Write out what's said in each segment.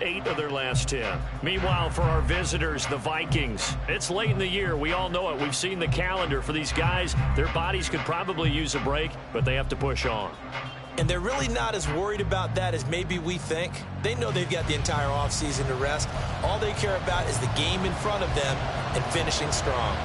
8 of their last 10. Meanwhile, for our visitors, the Vikings, it's late in the year. We all know it. We've seen the calendar for these guys. Their bodies could probably use a break, but they have to push on. And they're really not as worried about that as maybe we think. They know they've got the entire offseason to rest. All they care about is the game in front of them and finishing strong.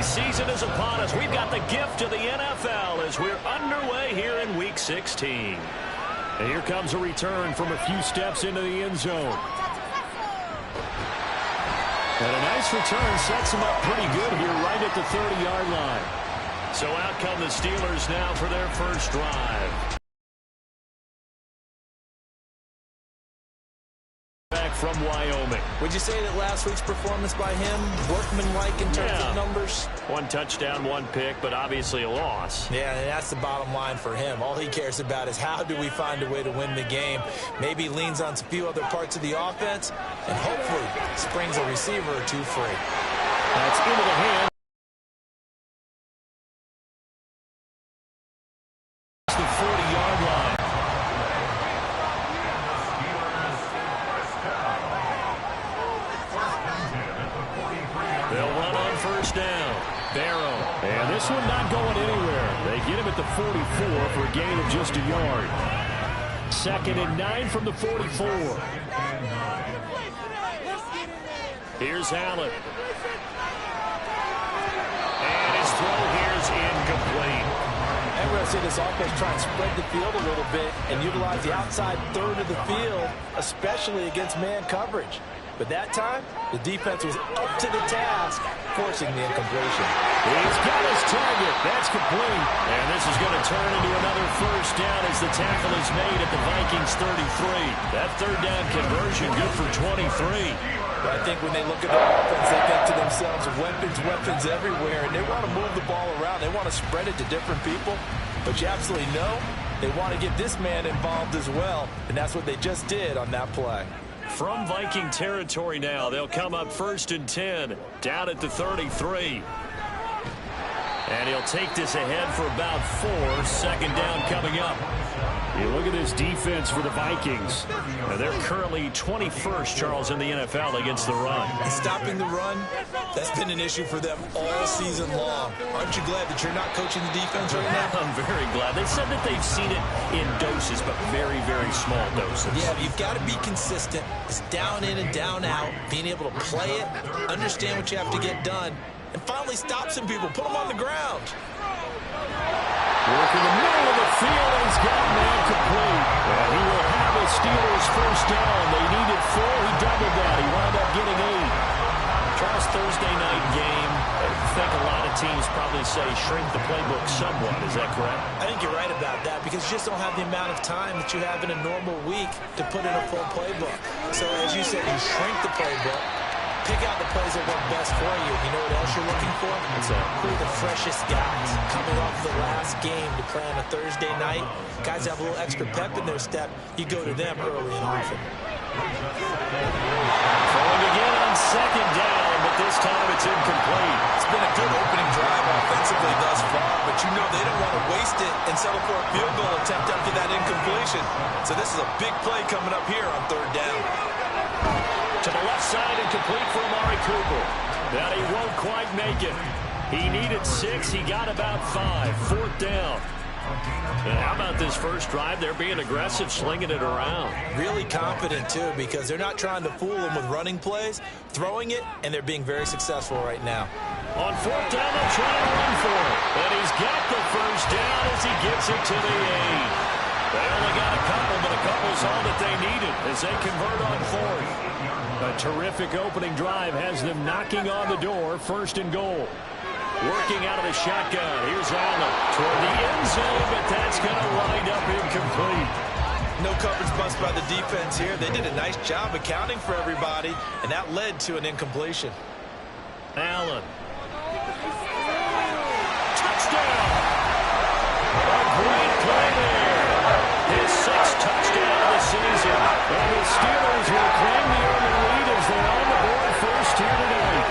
Season is upon us. We've got the gift of the NFL as we're underway here in Week 16. And here comes a return from a few steps into the end zone. And a nice return sets them up pretty good here right at the 30-yard line. So out come the Steelers now for their first drive. From Wyoming. Would you say that last week's performance by him, workmanlike in terms of numbers? 1 touchdown, 1 pick, but obviously a loss. Yeah, and that's the bottom line for him. All he cares about is how do we find a way to win the game. Maybe leans on a few other parts of the offense, and hopefully springs a receiver or two free. That's into the hand. The 40-yard line. First down. Barrow. And this one not going anywhere. They get him at the 44 for a gain of just a yard. 2nd and 9 from the 44. Here's Allen. And his throw here is incomplete. And we're going to see this offense try and spread the field a little bit and utilize the outside third of the field, especially against man coverage. But that time, the defense was up to the task, forcing the incompletion. He's got his target. That's complete. And this is going to turn into another first down as the tackle is made at the Vikings 33. That third down conversion good for 23. But I think when they look at the offense, they think to themselves, weapons everywhere, and they want to move the ball around. They want to spread it to different people. But you absolutely know they want to get this man involved as well, and that's what they just did on that play. From Viking territory now, they'll come up 1st and 10, down at the 33. And he'll take this ahead for about 4. 2nd down coming up. You look at this defense for the Vikings. They're currently 21st, Charles, in the NFL against the run. And stopping the run, that's been an issue for them all season long. Aren't you glad that you're not coaching the defense right now? I'm very glad. They said that they've seen it in doses, but very, very small doses. Yeah, but you've got to be consistent. It's down in and down out, being able to play it, understand what you have to get done, and finally stop some people, put them on the ground. Work in the middle of the field, and he's got a man complete. And he will have a Steelers first down. They needed 4. He doubled that. He wound up getting 8. Charles, Thursday night game. I think a lot of teams probably say shrink the playbook somewhat. Is that correct? I think you're right about that because you just don't have the amount of time that you have in a normal week to put in a full playbook. So as you said, you shrink the playbook. Pick out the plays that work best for you. You know what else you're looking for? Who are the freshest guys coming off the last game to play on a Thursday night? Guys have a little extra pep in their step. You go to them early and often. Throwing again on 2nd down, but this time it's incomplete. It's been a good opening drive offensively thus far, but you know they don't want to waste it and settle for a field goal attempt after that incompletion. So this is a big play coming up here on 3rd down. To the left side and complete for Amari Cooper. That he won't quite make it. He needed 6. He got about 5. 4th down. And how about this first drive? They're being aggressive, slinging it around. Really confident, too, because they're not trying to fool them with running plays, throwing it, and they're being very successful right now. On 4th down, they'll try to run for it. And he's got the first down as he gets it to the 8. They only got a couple, but a couple's all that they needed as they convert on 4th. A terrific opening drive has them knocking on the door. 1st and goal. Working out of the shotgun. Here's Allen toward the end zone, but that's going to wind up incomplete. No coverage bust by the defense here. They did a nice job accounting for everybody, and that led to an incompletion. Allen. Touchdown! A great play there. His 6th touchdown of the season. And the Steelers will claim the early lead as they're on the board first here tonight.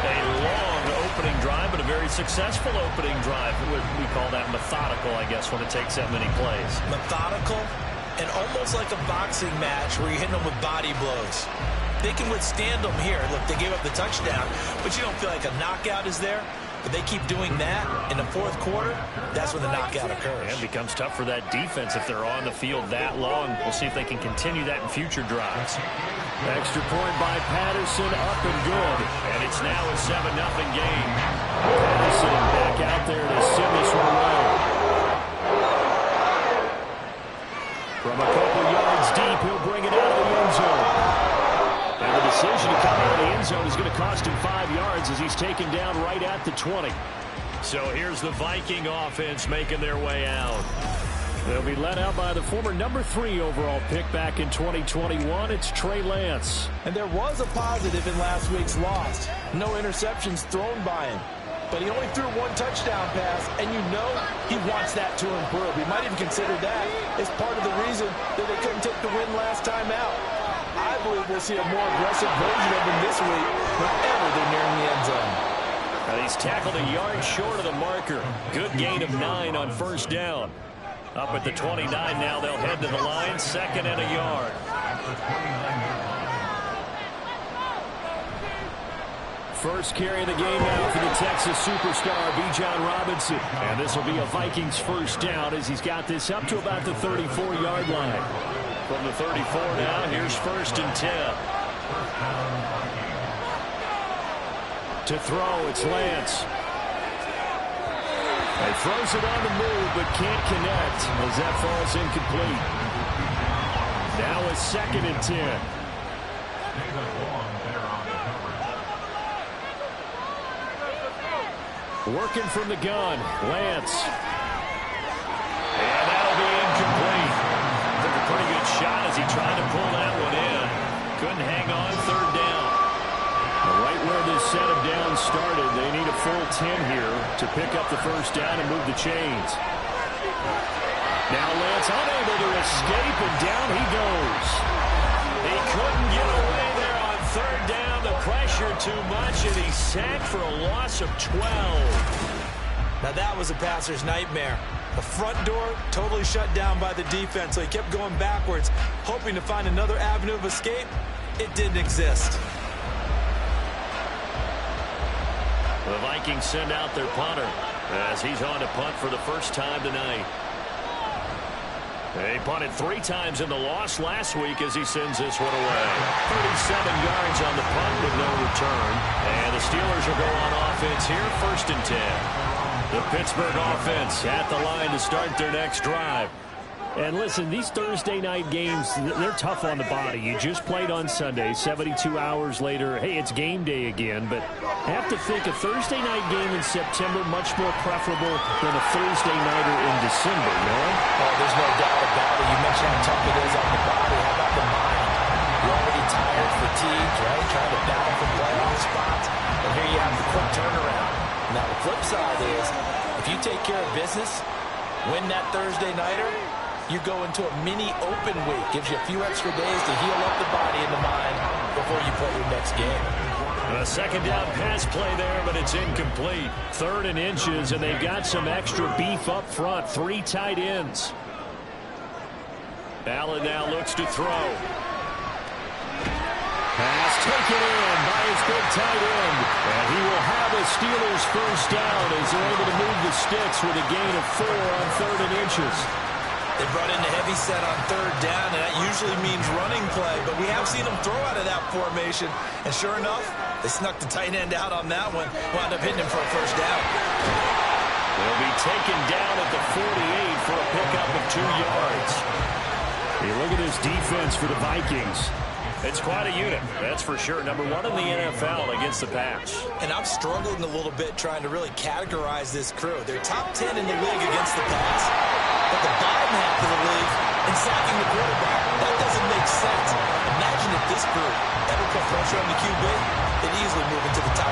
A long opening drive, but a very successful opening drive. We call that methodical, I guess, when it takes that many plays. Methodical and almost like a boxing match where you're hitting them with body blows. They can withstand them here. Look, they gave up the touchdown, but you don't feel like a knockout is there. But they keep doing that in the 4th quarter, that's when the knockout occurs. And it becomes tough for that defense if they're on the field that long. We'll see if they can continue that in future drives. Extra point by Patterson, up and good. And it's now a 7-0 game. Patterson back out there to send this one away. From a couple yards deep, he'll bring it out of the end zone. And the decision to come out of the end zone is going to cost him 5 yards as he's taken down right at the 20. So here's the Viking offense making their way out. They'll be led out by the former number 3 overall pick back in 2021. It's Trey Lance. And there was a positive in last week's loss. No interceptions thrown by him. But he only threw 1 touchdown pass, and you know he wants that to improve. He might even consider that as part of the reason that they couldn't take the win last time out. I believe we'll see a more aggressive version of him this week whenever they're nearing the end zone. And he's tackled a yard short of the marker. Good gain of 9 on first down. Up at the 29 now, they'll head to the line, 2nd and a yard. First carry of the game now for the Texas superstar, Bijan Robinson. And this will be a Vikings first down as he's got this up to about the 34-yard line. From the 34 now, here's 1st and 10. To throw, it's Lance. He throws it on the move, but can't connect as that falls incomplete. Now a 2nd and 10. Working from the gun, Lance. And that'll be incomplete. Took a pretty good shot as he tried to pull that one in. Couldn't hang on, 3rd down. Right where this set of downs started, they need a full 10 here to pick up the first down and move the chains. Now Lance unable to escape, and down he goes. He couldn't get away there on 3rd down. The pressure too much, and he's sacked for a loss of 12. Now that was a passer's nightmare. The front door totally shut down by the defense, so he kept going backwards, hoping to find another avenue of escape. It didn't exist. The Vikings send out their punter as he's on to punt for the first time tonight. They punted 3 times in the loss last week as he sends this one away. 37 yards on the punt with no return. And the Steelers will go on offense here, 1st and 10. The Pittsburgh offense at the line to start their next drive. And listen, these Thursday night games, they're tough on the body. You just played on Sunday, 72 hours later. Hey, it's game day again, but I have to think a Thursday night game in September much more preferable than a Thursday nighter in December, no? Oh, there's no doubt about it. You mentioned how tough it is on the body. How about the mind? You're already tired, fatigued, right? Trying to battle for playoff spots. And here you have the quick turnaround. Now, the flip side is, if you take care of business, win that Thursday nighter, you go into a mini open week. Gives you a few extra days to heal up the body and the mind before you play your next game. A 2nd down pass play there, but it's incomplete. 3rd and inches, and they've got some extra beef up front. 3 tight ends. Allen now looks to throw. Pass taken in by his big tight end. And he will have a Steelers first down as they're able to move the sticks with a gain of 4 on 3rd and inches. They brought in the heavy set on 3rd down, and that usually means running play. But we have seen them throw out of that formation. And sure enough, they snuck the tight end out on that one. Wound up hitting him for a first down. They'll be taken down at the 48 for a pickup of 2 yards. Hey, look at this defense for the Vikings. It's quite a unit, that's for sure. Number 1 in the NFL against the pass. And I'm struggling a little bit trying to really categorize this crew. They're top 10 in the league against the pass, but the bottom half of the league in sacking the quarterback. That doesn't make sense. Imagine if this group ever put pressure on the QB, they'd easily move into the top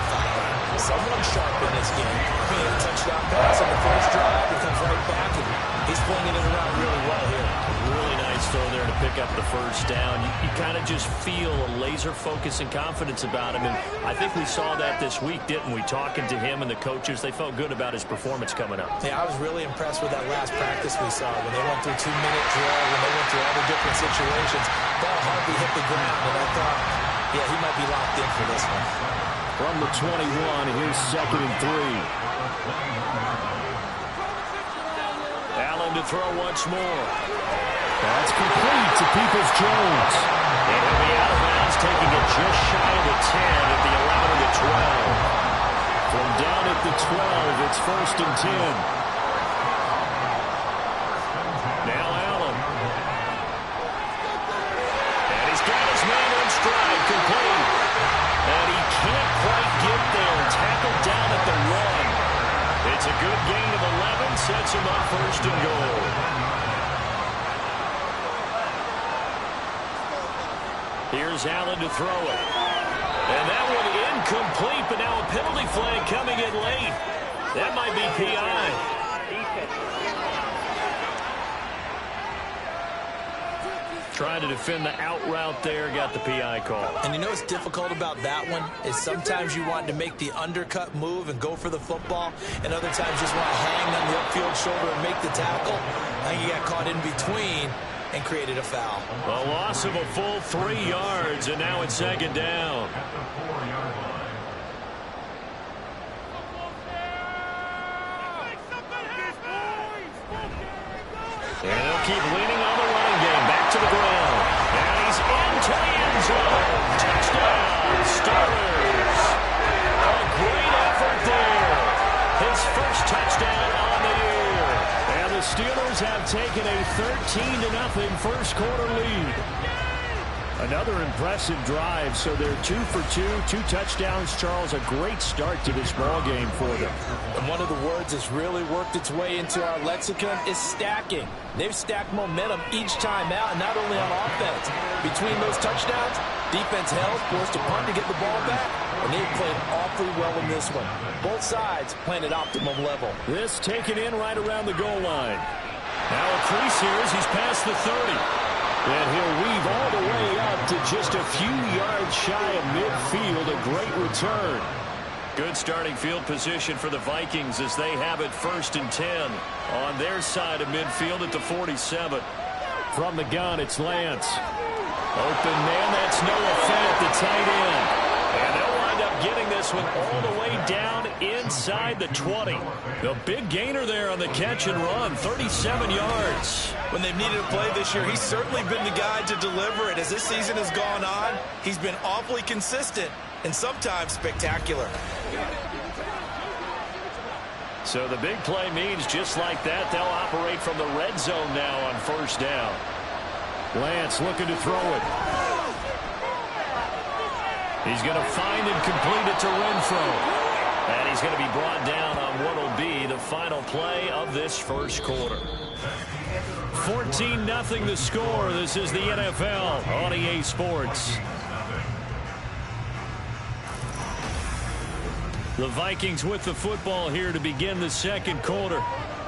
pick up the first down. You kind of just feel a laser focus and confidence about him, and I think we saw that this week, didn't we? Talking to him and the coaches, they felt good about his performance coming up. Yeah, I was really impressed with that last practice we saw when they went through 2-minute drill, when they went through all the different situations. Ball hardly hit the ground, and I thought, yeah, he might be locked in for this one. From the 21, here's 2nd and 3. Allen to throw once more. That's complete to Peoples-Jones. And he'll be out of bounds, taking it just shy of the 10 at the 11 of the 12. From down at the 12, it's 1st and 10. Now Allen. And he's got his man on stride, complete. And he can't quite get there. Tackled down at the 1. It's a good gain of 11, sets him up 1st and goal. Here's Allen to throw it. And that one incomplete, but now a penalty flag coming in late. That might be PI. Trying to defend the out route there, got the PI call. And you know what's difficult about that one is sometimes you want to make the undercut move and go for the football, and other times just want to hang on the upfield shoulder and make the tackle. I think he got caught in between and created a foul. A loss of a full 3 yards, and now it's 2nd down. And they'll keep leaning on the running game. Back to the ground. And he's into the end zone. Touchdown, Steelers. A great effort there. His first touchdown on the year. And the Steelers have taken a 13-0 first quarter lead. Another impressive drive, so they're 2 for 2, 2 touchdowns. Charles, a great start to this ball game for them. And one of the words that's really worked its way into our lexicon is stacking. They've stacked momentum each time out, and not only on offense. Between those touchdowns, defense held, forced a punt to get the ball back, and they've played awfully well in this one. Both sides playing at optimum level. This taken in right around the goal line. Now a crease here as he's past the 30. And he'll weave all the way up to just a few yards shy of midfield. A great return. Good starting field position for the Vikings as they have it 1st and 10 on their side of midfield at the 47. From the gun, it's Lance. Open man, that's Noah Fant, the tight end. And they'll wind up getting this one all the way down inside the 20. The big gainer there on the catch and run, 37 yards. When they've needed a play this year, he's certainly been the guy to deliver it. As this season has gone on, he's been awfully consistent and sometimes spectacular. So the big play means just like that, they'll operate from the red zone now on 1st down. Lance looking to throw it. He's going to find and complete it to Renfro. And he's going to be brought down on what will be the final play of this first quarter. 14-0 the score. This is the NFL on EA Sports. The Vikings with the football here to begin the second quarter.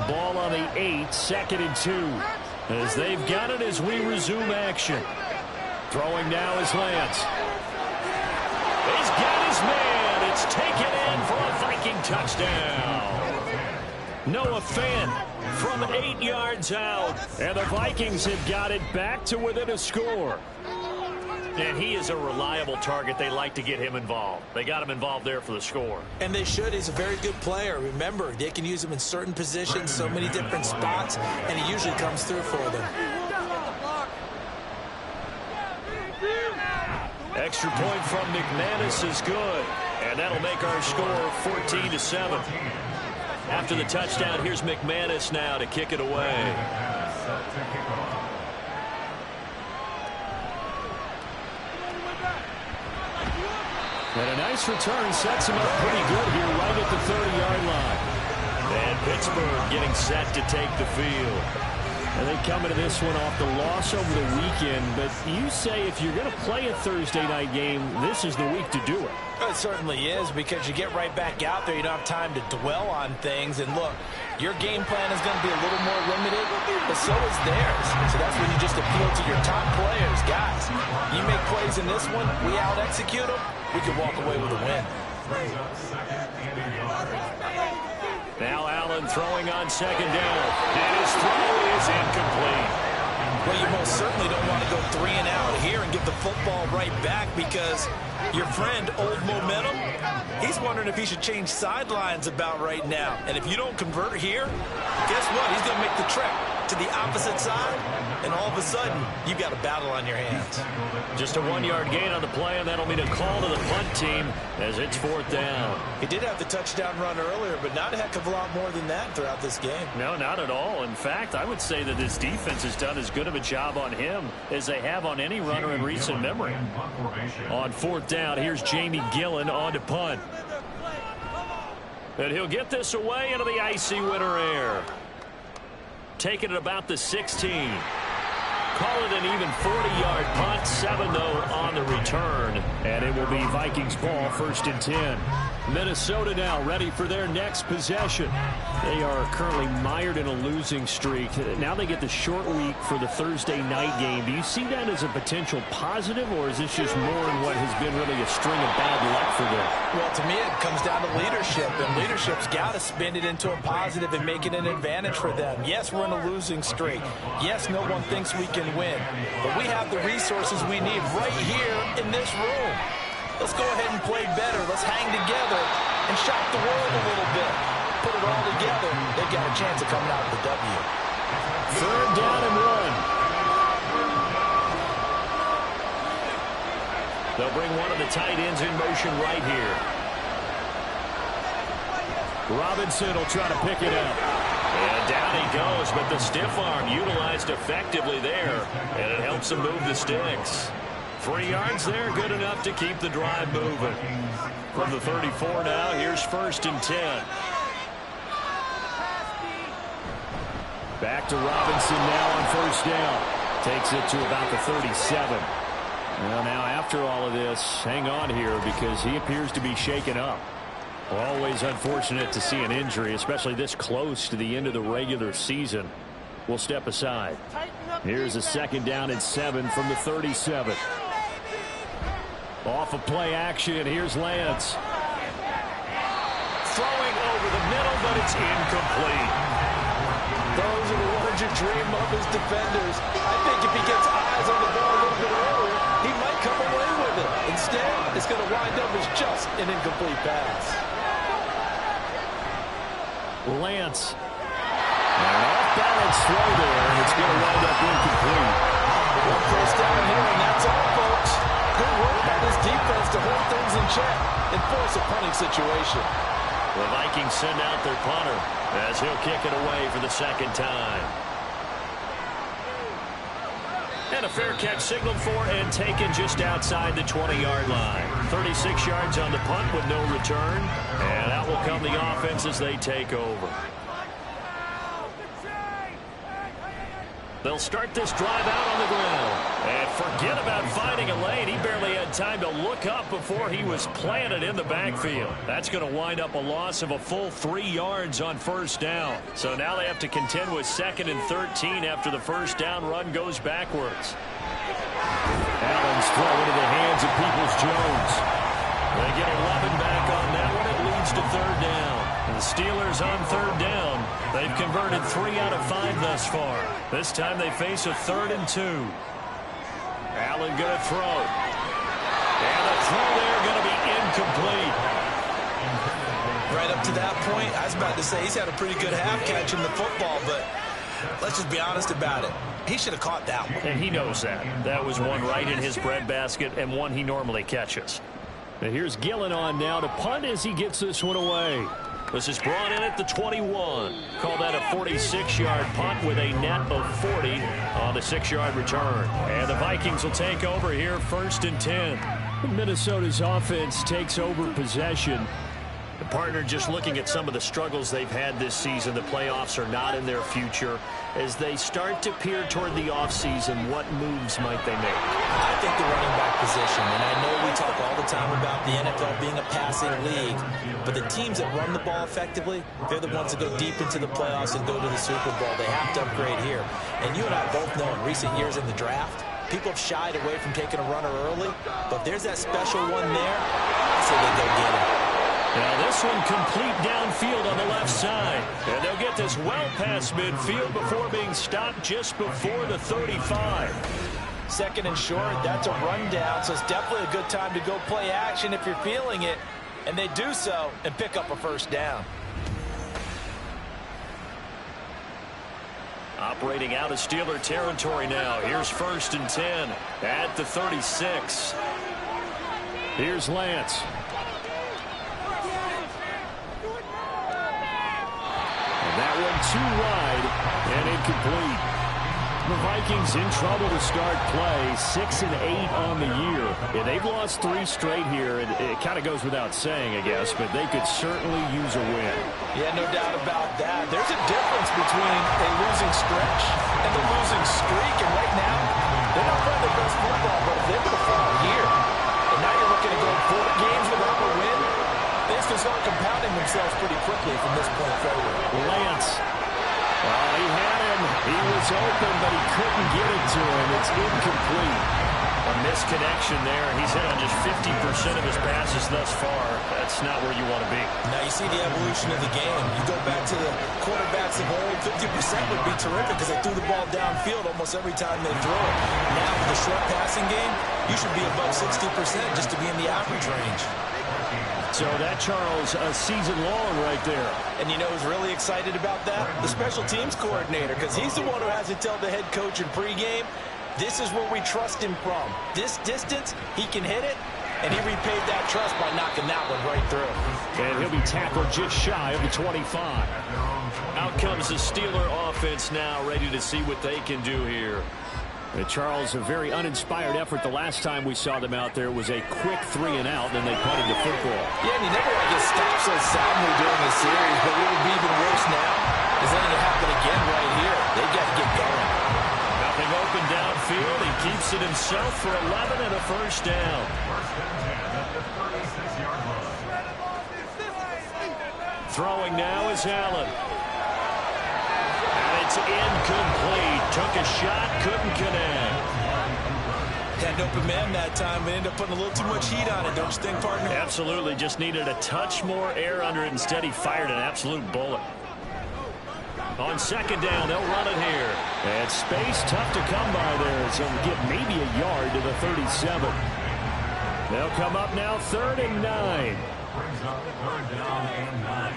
Ball on the 8, 2nd and 2. As they've got it as we resume action. Throwing now is Lance. He's got his man. It's taken in for a Viking touchdown. Noah Fant from 8 yards out. And the Vikings have got it back to within a score. And he is a reliable target. They like to get him involved. They got him involved there for the score. And they should. He's a very good player. Remember, they can use him in certain positions, so many different spots, and he usually comes through for them. Extra point from McManus is good. And that'll make our score 14-7. After the touchdown, here's McManus now to kick it away. And a nice return sets him up pretty good here right at the 30-yard line. And Pittsburgh getting set to take the field. And they come into this one off the loss over the weekend. But you say if you're going to play a Thursday night game, this is the week to do it. It certainly is, because you get right back out there. You don't have time to dwell on things. And look, your game plan is going to be a little more limited, but so is theirs. So that's when you just appeal to your top players. Guys, you make plays in this one, we out-execute them, we can walk away with a win. Now Allen throwing on second down. And his throw is incomplete. Well, you most certainly don't want to go 3 and out here and give the football right back, because your friend, Old Momentum, he's wondering if he should change sidelines about right now. And if you don't convert here, guess what? He's going to make the trek to the opposite side, and all of a sudden, you've got a battle on your hands. Just a 1-yard gain on the play, and that'll mean a call to the punt team as it's 4th down. He did have the touchdown run earlier, but not a heck of a lot more than that throughout this game. No, not at all. In fact, I would say that this defense has done as good of a job on him as they have on any runner in recent memory. On 4th down, here's Jamie Gillen on to punt. And he'll get this away into the icy winter air. Taking it about the 16. Call it an even 40-yard punt. 7, though, on the return. And it will be Vikings ball, 1st and 10. Minnesota now ready for their next possession. They are currently mired in a losing streak. Now they get the short week for the Thursday night game. Do you see that as a potential positive, or is this just more in what has been really a string of bad luck for them? Well, to me, it comes down to leadership, and leadership's got to spin it into a positive and make it an advantage for them. Yes, we're in a losing streak. Yes, no one thinks we can win, but we have the resources we need right here in this room. Let's go ahead and play better. Let's hang together and shock the world a little bit. Put it all together. They've got a chance of coming out with a W. 3rd down and 1. They'll bring one of the tight ends in motion right here. Robinson will try to pick it up. And down he goes, but the stiff arm utilized effectively there, and it helps him move the sticks. 3 yards there, good enough to keep the drive moving. From the 34 now, here's 1st and 10. Back to Robinson now on 1st down. Takes it to about the 37. Well, now after all of this, hang on here, because he appears to be shaken up. Always unfortunate to see an injury, especially this close to the end of the regular season. We'll step aside. Here's a 2nd down and 7 from the 37. Off of play action, here's Lance. Throwing over the middle, but it's incomplete. Those are the words you dream of as defenders. I think if he gets eyes on the ball a little bit earlier, he might come away with it. Instead, it's going to wind up as just an incomplete pass. Lance. An off-balance throw there, and it's going to wind up incomplete. 1 first down here, and that's all, folks. Good work by this defense to hold things in check and force a punting situation. The Vikings send out their punter as he'll kick it away for the 2nd time. And a fair catch signaled for and taken just outside the 20-yard line. 36 yards on the punt with no return. And out will come the offense as they take over. They'll start this drive out on the ground. And forget about finding a lane. He barely had time to look up before he was planted in the backfield. That's going to wind up a loss of a full 3 yards on 1st down. So now they have to contend with 2nd and 13 after the 1st down run goes backwards. Allen's throw into the hands of Peoples-Jones. They get 11 back on that one. It leads to 3rd down. And the Steelers on 3rd down. They've converted 3 out of 5 thus far. This time they face a 3rd and 2. Allen going to throw. And the throw there going to be incomplete. Right up to that point, I was about to say he's had a pretty good half catching the football, but let's just be honest about it. He should have caught that one. And he knows that. That was one right in his breadbasket and one he normally catches. Now here's Gillen on now to punt as he gets this one away. This is brought in at the 21. Call that a 46-yard punt with a net of 40 on the 6-yard return. And the Vikings will take over here, 1st and 10. Minnesota's offense takes over possession. Partner, just looking at some of the struggles they've had this season, the playoffs are not in their future. As they start to peer toward the offseason, what moves might they make? I think the running back position, and I know we talk all the time about the NFL being a passing league, but the teams that run the ball effectively, they're the ones that go deep into the playoffs and go to the Super Bowl. They have to upgrade here. And you and I both know in recent years in the draft, people have shied away from taking a runner early, but if there's that special one there, I say they go get it. Now this one complete downfield on the left side. And they'll get this well past midfield before being stopped just before the 35. Second and short, that's a rundown, so it's definitely a good time to go play action if you're feeling it. And they do so and pick up a first down. Operating out of Steeler territory now. Here's 1st and 10 at the 36. Here's Lance. That one too wide and incomplete. The Vikings in trouble to start play, 6-8 on the year. Yeah, they've lost 3 straight here, and it kind of goes without saying, I guess, but they could certainly use a win. Yeah, no doubt about that. There's a difference between a losing stretch and the losing streak, and right now, they're not playing their best football, but if they were to fall here, and now you're looking to go 4 games without a win, things can start compounding themselves pretty quickly from this point forward. Lance. Well, he had him. He was open, but he couldn't get it to him. It's incomplete. A misconnection there. He's hit on just 50% of his passes thus far. That's not where you want to be. Now you see the evolution of the game. You go back to the quarterbacks of old, 50% would be terrific because they threw the ball downfield almost every time they throw it. Now with the short passing game, you should be above 60% just to be in the average range. So that, Charles, a season long right there. And you know who's really excited about that? The special teams coordinator, because he's the one who has to tell the head coach in pregame, this is where we trust him from. This distance, he can hit it, and he repaid that trust by knocking that one right through. And he'll be tackled just shy of the 25. Out comes the Steeler offense now, ready to see what they can do here. Charles, a very uninspired effort the last time we saw them out there. It was a quick 3 and out, and they punted the football. Yeah, and you never want to get stopped so soundly during the series, but what would be even worse now is letting it happen again right here. They've got to get going. Nothing open downfield. He keeps it himself for 11 and a first down. Throwing now is Allen. It's incomplete. Took a shot, couldn't connect. Had an open man that time, but ended up putting a little too much heat on it, don't you think, partner? Absolutely. Just needed a touch more air under it. Instead, he fired an absolute bullet. On 2nd down, they'll run it here. And space tough to come by there. So we'll get maybe a yard to the 37. They'll come up now 3rd and 9. Brings up 3rd down and 9.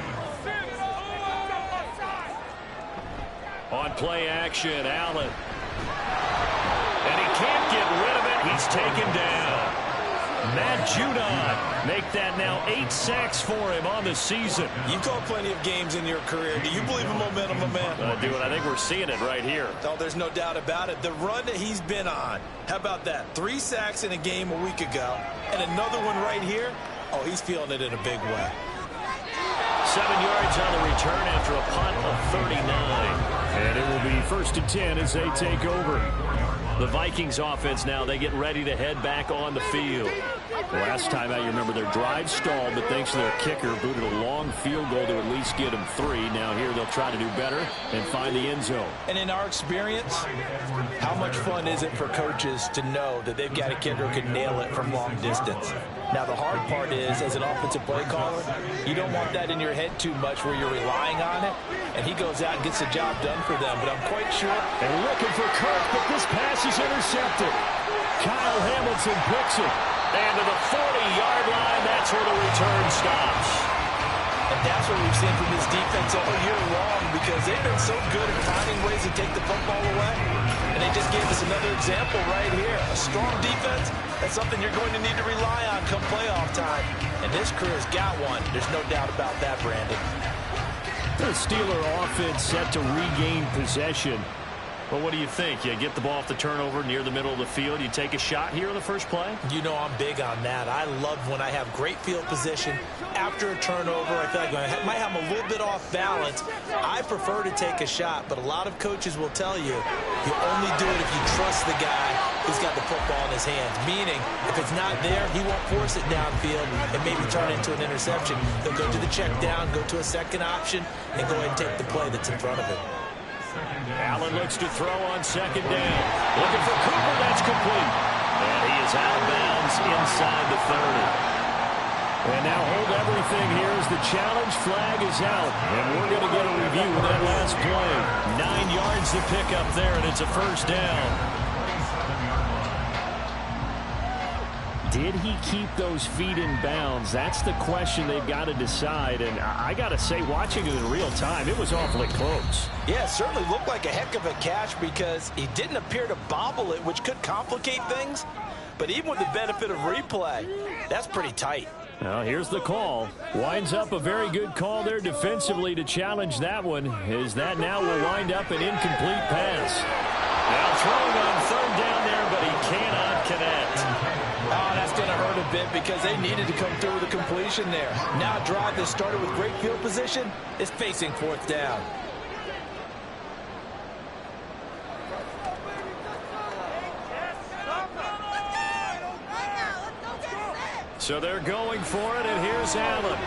On play action, Allen. And he can't get rid of it. He's taken down. Matt Judon make that now 8 sacks for him on the season. You've called plenty of games in your career. Do you believe in momentum, my man? I do, and I think we're seeing it right here. Oh, there's no doubt about it. The run that he's been on. How about that? 3 sacks in a game a week ago, and another one right here. Oh, he's feeling it in a big way. 7 yards on the return after a punt of 39. And it will be 1st and 10 as they take over. The Vikings offense now, they get ready to head back on the field. Last time out, you remember their drive stalled, but thanks to their kicker, booted a long field goal to at least get them 3. Now here they'll try to do better and find the end zone. And in our experience, how much fun is it for coaches to know that they've got a kicker who can nail it from long distance? Now, the hard part is, as an offensive play caller, you don't want that in your head too much where you're relying on it, and he goes out and gets the job done for them. But I'm quite sure. And looking for Kirk, but this pass is intercepted. Kyle Hamilton picks it. And to the 40-yard line, that's where the return stops. And that's what we've seen from this defense all year long, because they've been so good at finding ways to take the football away. And they just gave us another example right here. A strong defense, that's something you're going to need to rely on come playoff time. And this crew has got one. There's no doubt about that, Brandon. The Steeler offense set to regain possession. Well, what do you think? You get the ball off the turnover near the middle of the field. You take a shot here in the first play? You know I'm big on that. I love when I have great field position after a turnover. I feel like I might have a little bit off balance. I prefer to take a shot, but a lot of coaches will tell you only do it if you trust the guy who's got the football in his hands. Meaning, if it's not there, he won't force it downfield and maybe turn it into an interception. He'll go to the check down, go to a second option, and go ahead and take the play that's in front of him. Allen looks to throw on second down. Looking for Cooper. That's complete. And he is out of bounds inside the 30. And now hold everything here as the challenge flag is out. And we're going to get a review of that last play. 9 yards to pick up there, and it's a first down. Did he keep those feet in bounds? That's the question they've got to decide. And I got to say, watching it in real time, it was awfully close. Yeah, it certainly looked like a heck of a catch because he didn't appear to bobble it, which could complicate things. But even with the benefit of replay, that's pretty tight. Well, here's the call. Winds up a very good call there defensively to challenge that one. As that now will wind up an incomplete pass. Now throwing on third down there, but he cannot connect. Oh, that's going to hurt a bit because they needed to come through with a completion there. Now a drive that started with great field position is facing fourth down. So they're going for it, and here's Allen.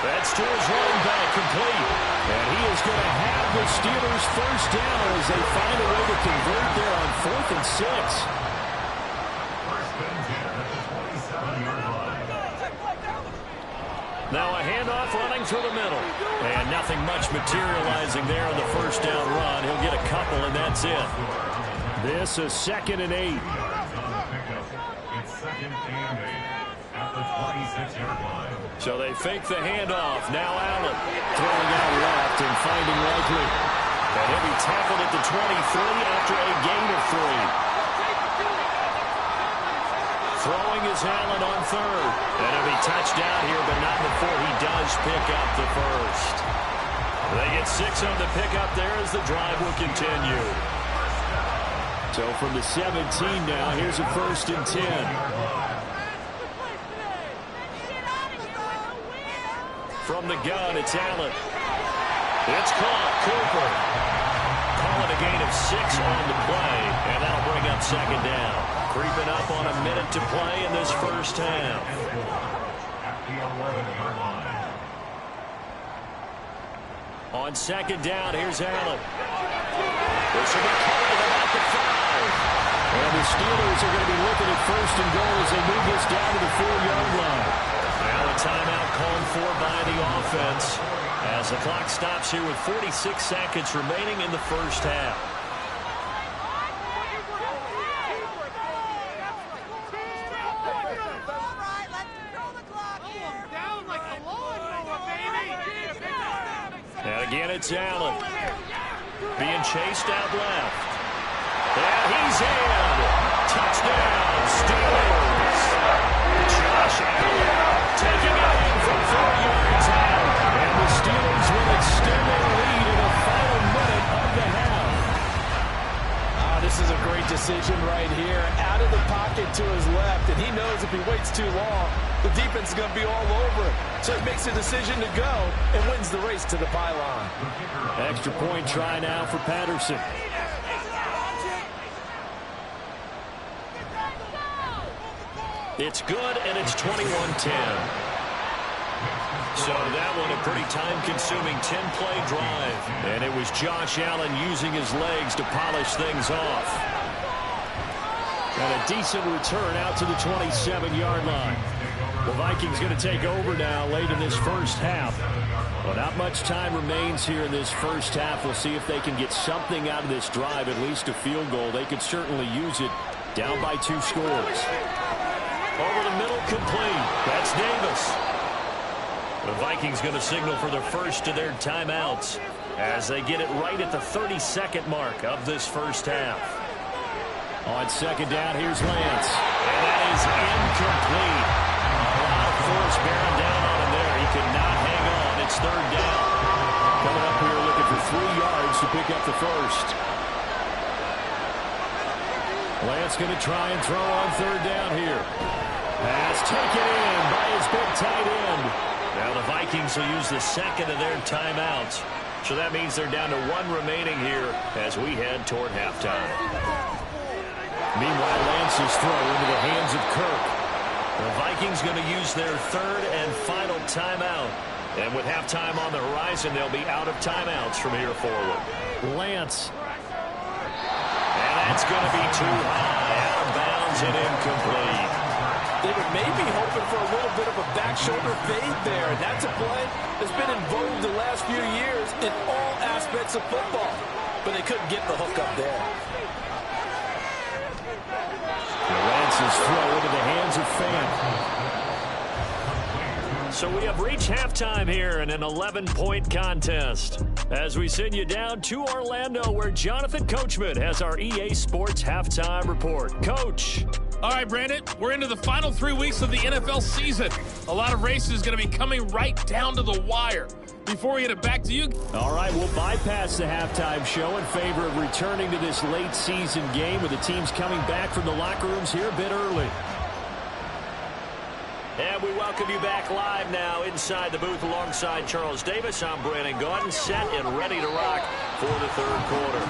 That's to his running back, complete. And he is going to have the Steelers first down as they find a way to convert there on 4th and 6. Now a handoff running through the middle. And nothing much materializing there on the first down run. He'll get a couple, and that's it. This is 2nd and 8. It's 2nd and 8 at the 26-yard line. So they fake the handoff. Now Allen throwing out left and finding Likely. And he'll be tackled at the 23 after a gain of 3. Throwing is Allen on third. And he'll be touched down here, but not before he does pick up the first. They get 6 on the pickup there as the drive will continue. So from the 17 now, here's a 1st and 10. From the gun, it's Allen. It's caught. Cooper. Calling a gain of 6 on the play, and that'll bring up 2nd down. Creeping up on a minute to play in this first half. At the 11-yard line. On 2nd down, here's Allen. This will be called at about the 5. And the Steelers are going to be looking at 1st and goal as they move this down to the 4-yard line. Now a timeout called for by the offense as the clock stops here with 46 seconds remaining in the first half. And again, it's Allen. Being chased out left. And he's in. Touchdown, Steelers. Josh Allen taking it in from 4 yards out. And the Steelers will extend their lead in the final minute of the half. This is a great decision right here. Out of the pocket to his left, and he knows if he waits too long, the defense is going to be all over him. So he makes a decision to go and wins the race to the pylon. Extra point try now for Patterson. It's good, and it's 21-10. So that one a pretty time-consuming 10-play drive. And it was Josh Allen using his legs to polish things off. And a decent return out to the 27-yard line. The Vikings going to take over now late in this first half. Well, not much time remains here in this first half. We'll see if they can get something out of this drive, at least a field goal. They could certainly use it down by 2 scores. Over the middle, complete. That's Davis. The Vikings going to signal for the first of their timeouts as they get it right at the 32nd mark of this first half. On 2nd down, here's Lance. And that is incomplete. A lot of force bearing down on him there. He could not hang on. It's 3rd down. Coming up here looking for 3 yards to pick up the first. Lance going to try and throw on third down here. Pass taken in by his big tight end. Now the Vikings will use the second of their timeouts. So that means they're down to one remaining here as we head toward halftime. Meanwhile, Lance's throw into the hands of Kirk. The Vikings going to use their third and final timeout. And with halftime on the horizon, they'll be out of timeouts from here forward. Lance. And that's going to be too high. Out of bounds and incomplete. They were maybe hoping for a little bit of a back shoulder fade there. And that's a play that's been in vogue the last few years in all aspects of football. But they couldn't get the hook up there. Lance's throw into the hands of Fan. So we have reached halftime here in an 11-point contest. As we send you down to Orlando, where Jonathan Coachman has our EA Sports Halftime Report. Coach. All right, Brandon, we're into the final 3 weeks of the NFL season. A lot of races going to be coming right down to the wire. Before we get it back to you. All right, we'll bypass the halftime show in favor of returning to this late season game with the teams coming back from the locker rooms here a bit early. And we welcome you back live now inside the booth alongside Charles Davis. I'm Brandon Gaudin, set and ready to rock for the third quarter.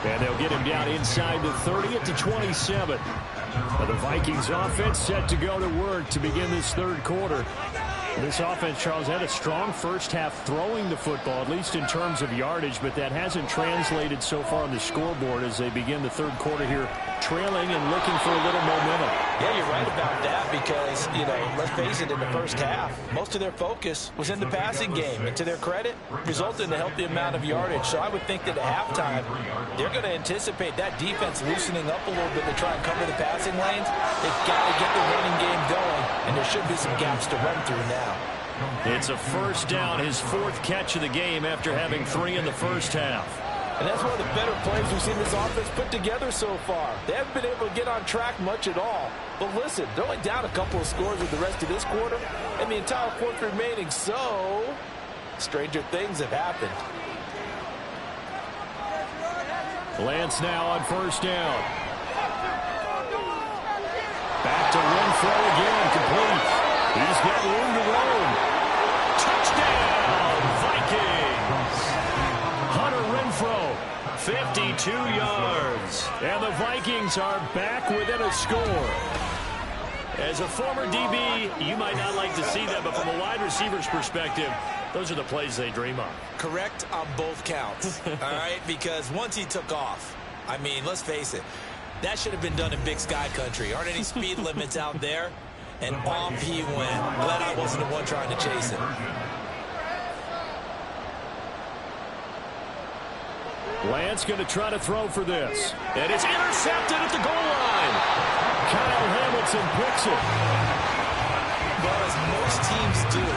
And they'll get him down inside the 30 at the 27. The Vikings offense set to go to work to begin this third quarter. This offense, Charles, had a strong first half throwing the football, at least in terms of yardage, but that hasn't translated so far on the scoreboard as they begin the third quarter here, trailing and looking for a little momentum. Yeah, you're right about that because, let's face it, in the first half, most of their focus was in the passing game. And to their credit, resulted in a healthy amount of yardage. So I would think that at halftime, they're going to anticipate that defense loosening up a little bit to try and cover the passing lanes. They've got to get the running game going, and there should be some gaps to run through now. It's a first down, his fourth catch of the game after having 3 in the first half. And that's one of the better plays we've seen this offense put together so far. They haven't been able to get on track much at all. But listen, they're only down a couple of scores with the rest of this quarter and the entire fourth remaining. So, stranger things have happened. Lance now on first down. Back to Renfro again, complete. He's got room to roam. Touchdown, Vikings. Hunter Renfro, 52 yards. And the Vikings are back within a score. As a former DB, you might not like to see that, but from a wide receiver's perspective, those are the plays they dream of. Correct on both counts, all right? Because once he took off, I mean, let's face it, that should have been done in Big Sky Country. Aren't any speed limits out there? And off he went. Glad I wasn't the one trying to chase him. Lance going to try to throw for this. And it's intercepted at the goal line. Kyle Hamilton picks it. Well, as most teams do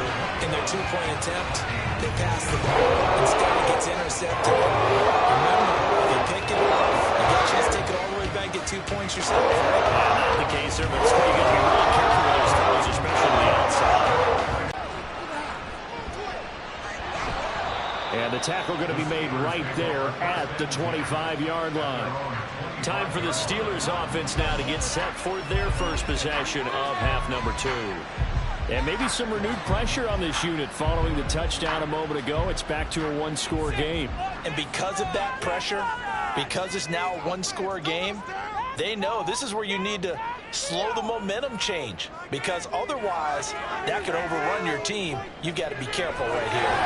in their two-point attempt, they pass the ball. Instead, it gets intercepted. Remember, if you pick it off, you get a chance to take it all the way back, get 2 points yourself. Not the case there, but it's pretty good to be really careful with those throws, especially on the outside. And the tackle going to be made right there at the 25-yard line. Time for the Steelers offense now to get set for their first possession of half number 2. And maybe some renewed pressure on this unit following the touchdown a moment ago. It's back to a one-score game. And because of that pressure, because it's now a one-score game, they know this is where you need to slow the momentum change. Because otherwise, that could overrun your team. You've got to be careful right here.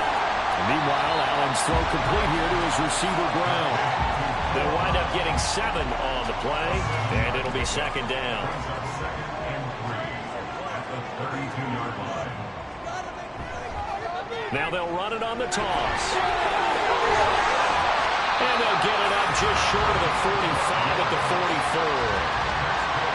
And meanwhile, Allen's throw complete here to his receiver, Brown. They'll wind up getting 7 on the play, and it'll be second down. Now they'll run it on the toss. And they'll get it up just short of the 45 at the 44.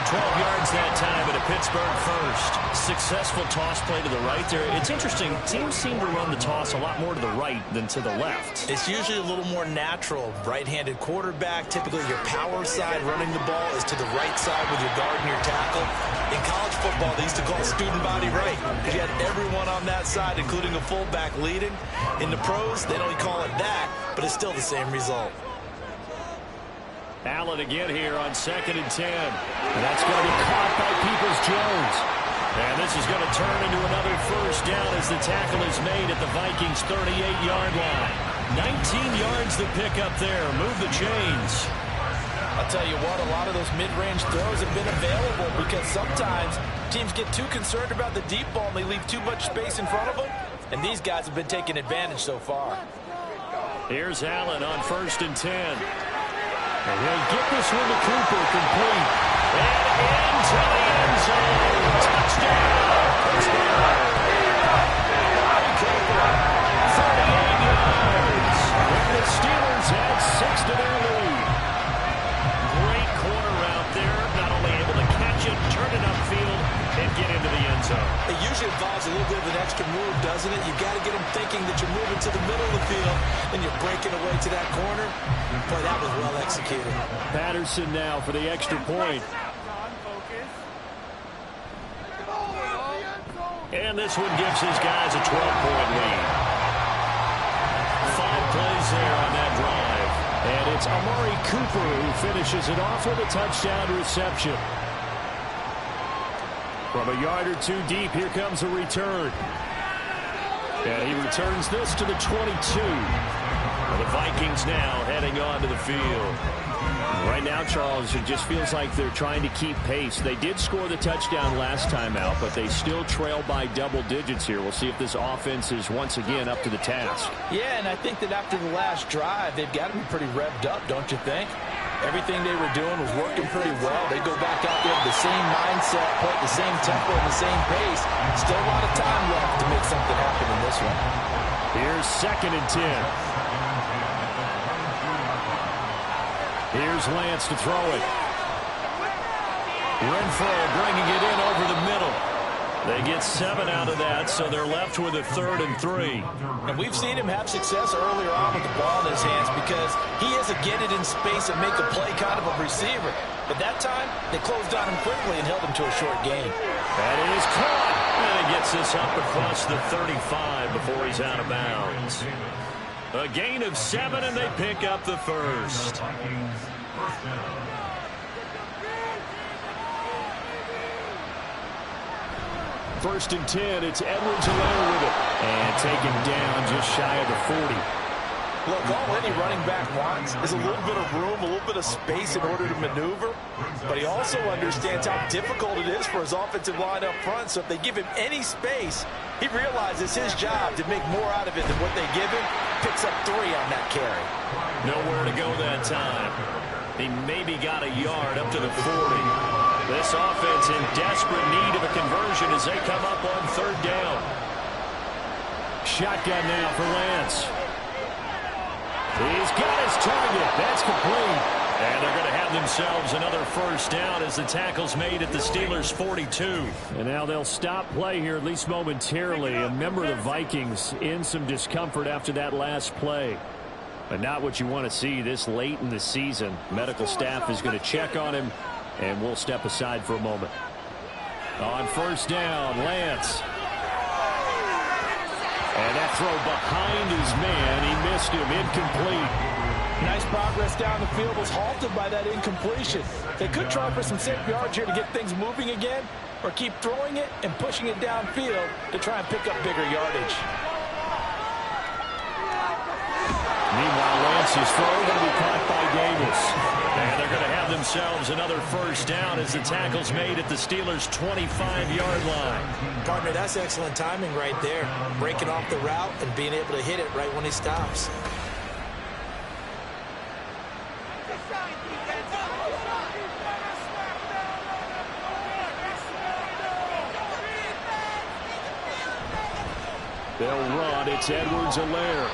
12 yards that time at a Pittsburgh first. Successful toss play to the right there. It's interesting. Teams seem to run the toss a lot more to the right than to the left. It's usually a little more natural. Right-handed quarterback, typically your power side running the ball is to the right side with your guard and your tackle. In college football, they used to call student body right because you had everyone on that side, including a fullback leading. In the pros, they don't call it that, but it's still the same result. Allen again here on 2nd and 10. And that's going to be caught by Peoples-Jones. And this is going to turn into another first down as the tackle is made at the Vikings' 38-yard line. 19 yards to pick up there. Move the chains. I'll tell you what, a lot of those mid-range throws have been available because sometimes teams get too concerned about the deep ball and they leave too much space in front of them. And these guys have been taking advantage so far. Here's Allen on 1st and 10. And he'll get this one to Cooper, complete. And into the end zone. Touchdown. Cooper, 38 yards. And the Steelers add 6 to their lead. Great corner route there. Not only able to catch it, turn it upfield, and get into the end zone. It usually involves a little bit of an extra move, doesn't it? You've got to get them thinking that you're moving to the middle of the field and you're breaking away to that corner. Boy, that was well executed. Patterson now for the extra point. And this one gives his guys a 12-point lead. 5 plays there on that drive. And it's Amari Cooper who finishes it off with a touchdown reception. From a yard or 2 deep, here comes a return. And he returns this to the 22. Well, the Vikings now heading on to the field. Right now, Charles, it just feels like they're trying to keep pace. They did score the touchdown last time out, but they still trail by double digits here. We'll see if this offense is once again up to the task. Yeah, and I think that after the last drive, they've got to be pretty revved up, don't you think? Everything they were doing was working pretty well. They go back out there with the same mindset, put the same tempo and the same pace. Still a lot of time left to make something happen in this one. Here's 2nd and 10. Here's Lance to throw it. Renfro bringing it in over the middle. They get 7 out of that, so they're left with a 3rd and 3. And we've seen him have success earlier on with the ball in his hands because he is a get it in space and make a play kind of a receiver. But that time, they closed on him quickly and held him to a short gain. That is caught. And he gets this up across the 35 before he's out of bounds. A gain of 7, and they pick up the first. First and 10, it's Edwards-Helaire with it. And taken down just shy of the 40. Look, all any running back wants is a little bit of room, a little bit of space in order to maneuver. But he also understands how difficult it is for his offensive line up front. So if they give him any space, he realizes his job to make more out of it than what they give him. Picks up 3 on that carry. Nowhere to go that time. He maybe got a yard up to the 40. This offense in desperate need of a conversion as they come up on 3rd down. Shotgun now for Lance. He's got his target. That's complete. And they're going to have themselves another first down as the tackle's made at the Steelers' 42. And now they'll stop play here, at least momentarily. A member of the Vikings in some discomfort after that last play. But not what you want to see this late in the season. Medical staff is going to check on him, and we'll step aside for a moment. On 1st down, Lance. And that throw behind his man. He missed him. Incomplete. Nice progress down the field was halted by that incompletion. They could try for some safe yards here to get things moving again, or keep throwing it and pushing it downfield to try and pick up bigger yardage. Meanwhile, Lance's throw going to be caught by Davis. And they're going to have themselves another first down as the tackle's made at the Steelers' 25-yard line. Partner, that's excellent timing right there. Breaking off the route and being able to hit it right when he stops. They'll run. It's Edwards-Helaire.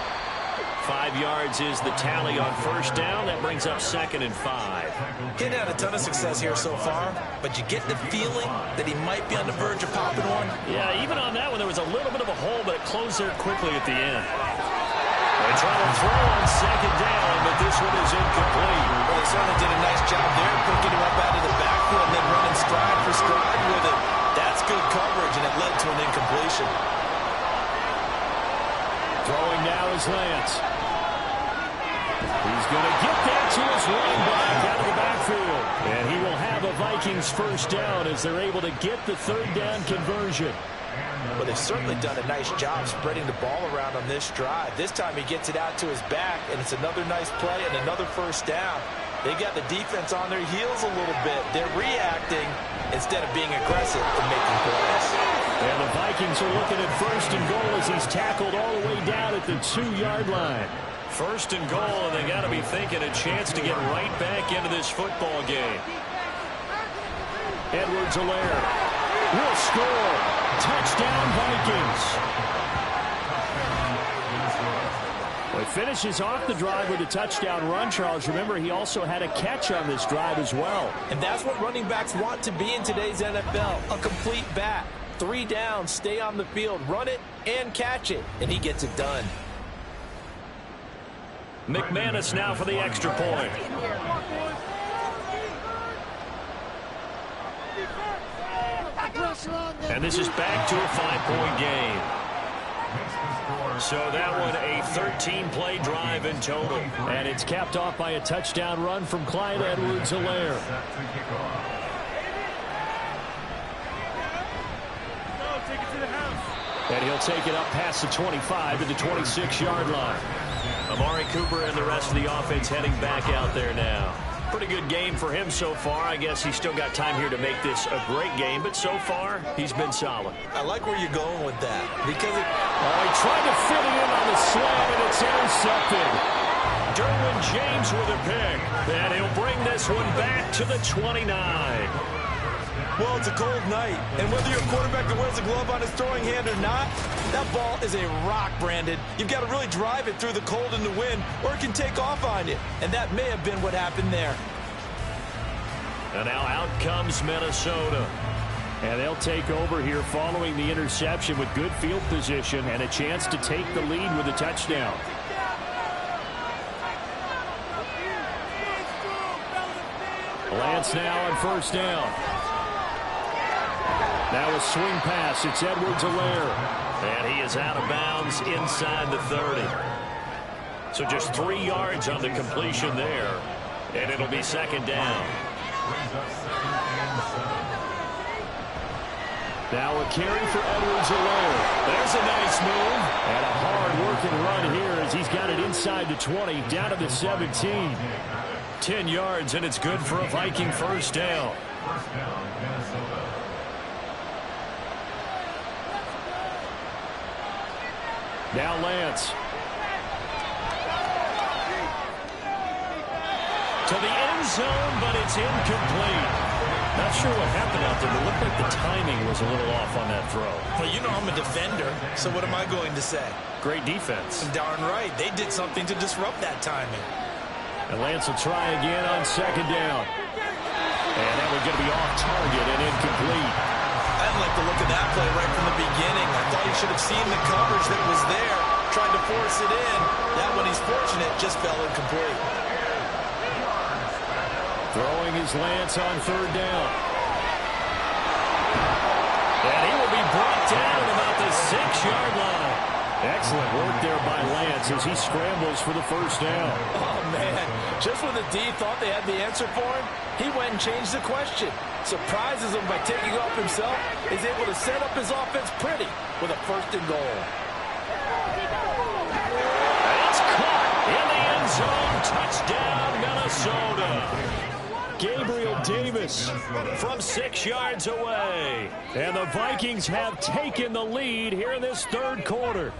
5 yards is the tally on 1st down. That brings up 2nd and 5. He's had a ton of success here so far, but you get the feeling that he might be on the verge of popping one. Yeah, even on that one, there was a little bit of a hole, but it closed there quickly at the end. They try to throw on 2nd down, but this one is incomplete. Well, they certainly did a nice job there, picking him up out of the backfield and then running stride for stride with it. That's good coverage, and it led to an incompletion. Throwing now is Lance. He's going to get that to his running back out of the And he will have a Vikings first down as they're able to get the third down conversion. Well, they've certainly done a nice job spreading the ball around on this drive. This time he gets it out to his back, and it's another nice play and another first down. They got the defense on their heels a little bit. They're reacting instead of being aggressive and making plays. And the Vikings are looking at first and goal as he's tackled all the way down at the 2-yard line. First and goal, and they got to be thinking a chance to get right back into this football game. Edwards-Helaire will score. Touchdown, Vikings. Well, he finishes off the drive with a touchdown run, Charles. Remember, he also had a catch on this drive as well. And that's what running backs want to be in today's NFL, a complete back. 3 downs, stay on the field, run it, and catch it. And he gets it done. McManus now for the extra point. And this is back to a 5-point game. So that one a 13-play drive in total. And it's capped off by a touchdown run from Clyde Edwards-Helaire. And he'll take it up past the 25 to the 26-yard line. Amari Cooper and the rest of the offense heading back out there now. Pretty good game for him so far. I guess he's still got time here to make this a great game, but so far he's been solid. I like where you're going with that. Because he tried to fit it in on the slant, and it's intercepted. Derwin James with a pick. And he'll bring this one back to the 29. Well, it's a cold night, and whether you're a quarterback that wears a glove on his throwing hand or not, that ball is a rock, Brandon. You've got to really drive it through the cold and the wind, or it can take off on you, and that may have been what happened there. And now out comes Minnesota. And they'll take over here following the interception with good field position and a chance to take the lead with a touchdown. Lance now on first down. Now a swing pass. It's Edwards-Helaire. And he is out of bounds inside the 30. So just 3 yards on the completion there. And it'll be second down. Now a carry for Edwards-Helaire. There's a nice move. And a hard-working run here as he's got it inside the 20, down to the 17. 10 yards, and it's good for a Viking first down. Now Lance. To the end zone, but it's incomplete. Not sure what happened out there, but it looked like the timing was a little off on that throw. Well, you know I'm a defender, so what am I going to say? Great defense. Darn right. They did something to disrupt that timing. And Lance will try again on second down. And that one's going to be off target and incomplete. I didn't like the look of that play right from the beginning. I thought he should have seen the coverage that was there, trying to force it in. That one, he's fortunate, just fell incomplete. Throwing his Lance on third down. And he will be brought down at about the 6-yard line. Excellent work there by Lance as he scrambles for the first down. Oh, man. Just when the D thought they had the answer for him, he went and changed the question. Surprises him by taking off himself. Is able to set up his offense pretty with a first and goal. It's caught in the end zone. Touchdown, Minnesota. Gabriel Davis from 6 yards away. And the Vikings have taken the lead here in this third quarter.